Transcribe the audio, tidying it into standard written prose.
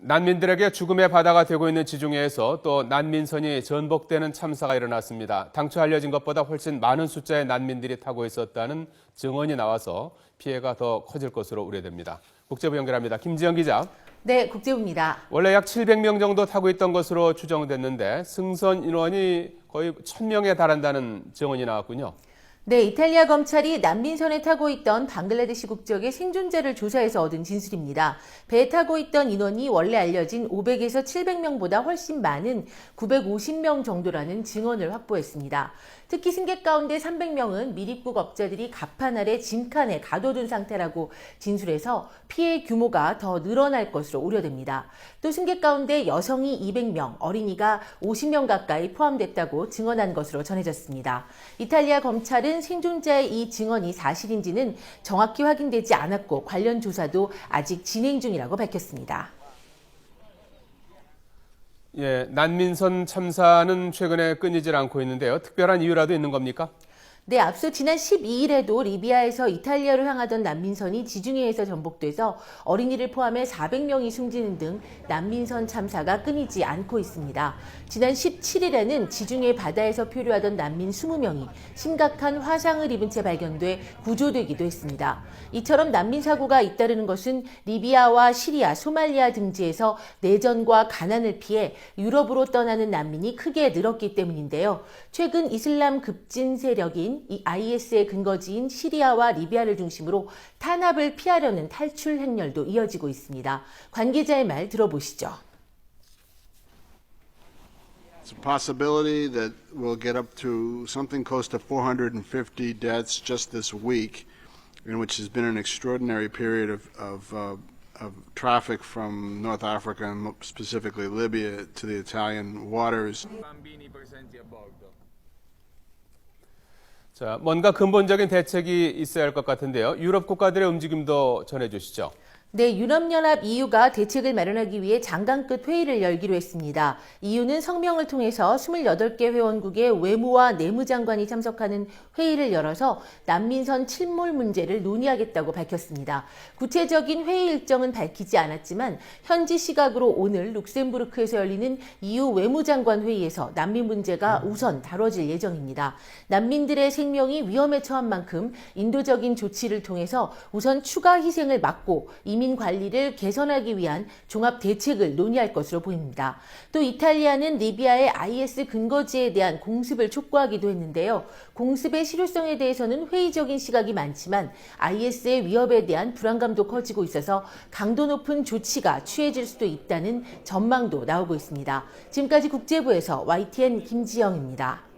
난민들에게 죽음의 바다가 되고 있는 지중해에서 또 난민선이 전복되는 참사가 일어났습니다. 당초 알려진 것보다 훨씬 많은 숫자의 난민들이 타고 있었다는 증언이 나와서 피해가 더 커질 것으로 우려됩니다. 국제부 연결합니다. 김지영 기자. 네, 국제부입니다. 원래 약 700명 정도 타고 있던 것으로 추정됐는데 승선 인원이 거의 1000명에 달한다는 증언이 나왔군요. 네, 이탈리아 검찰이 난민선에 타고 있던 방글라데시 국적의 생존자를 조사해서 얻은 진술입니다. 배에 타고 있던 인원이 원래 알려진 500에서 700명보다 훨씬 많은 950명 정도라는 증언을 확보했습니다. 특히 승객 가운데 300명은 미입국 업자들이 갑판 아래 짐칸에 가둬둔 상태라고 진술해서 피해 규모가 더 늘어날 것으로 우려됩니다. 또 승객 가운데 여성이 200명, 어린이가 50명 가까이 포함됐다고 증언한 것으로 전해졌습니다. 이탈리아 검찰은 생존자의 이 증언이 사실인지는 정확히 확인되지 않았고 관련 조사도 아직 진행 중이라고 밝혔습니다. 예, 난민선 참사는 최근에 끊이질 않고 있는데요. 특별한 이유라도 있는 겁니까? 네, 앞서 지난 12일에도 리비아에서 이탈리아로 향하던 난민선이 지중해에서 전복돼서 어린이를 포함해 400명이 숨지는 등 난민선 참사가 끊이지 않고 있습니다. 지난 17일에는 지중해 바다에서 표류하던 난민 20명이 심각한 화상을 입은 채 발견돼 구조되기도 했습니다. 이처럼 난민 사고가 잇따르는 것은 리비아와 시리아, 소말리아 등지에서 내전과 가난을 피해 유럽으로 떠나는 난민이 크게 늘었기 때문인데요. 최근 이슬람 급진 세력인 이 IS의 근거지인 시리아와 리비아를 중심으로 탄압을 피하려는 탈출 행렬도 이어지고 있습니다. 관계자의 말 들어보시죠. It's a possibility that we'll get up to something close to 450 deaths just this week, in which has been an extraordinary period of traffic from North Africa and specifically Libya to the Italian waters. 자, 뭔가 근본적인 대책이 있어야 할 것 같은데요. 유럽 국가들의 움직임도 전해주시죠. 네, 유럽연합 EU가 대책을 마련하기 위해 장관급 회의를 열기로 했습니다. EU는 성명을 통해서 28개 회원국의 외무와 내무장관이 참석하는 회의를 열어서 난민선 침몰 문제를 논의하겠다고 밝혔습니다. 구체적인 회의 일정은 밝히지 않았지만 현지 시각으로 오늘 룩셈부르크에서 열리는 EU 외무장관 회의에서 난민 문제가 우선 다뤄질 예정입니다. 난민들의 생명이 위험에 처한 만큼 인도적인 조치를 통해서 우선 추가 희생을 막고 이민 관리를 개선하기 위한 종합 대책을 논의할 것으로 보입니다. 또 이탈리아는 리비아의 IS 근거지에 대한 공습을 촉구하기도 했는데요. 공습의 실효성에 대해서는 회의적인 시각이 많지만 IS의 위협에 대한 불안감도 커지고 있어서 강도 높은 조치가 취해질 수도 있다는 전망도 나오고 있습니다. 지금까지 국제부에서 YTN 김지영입니다.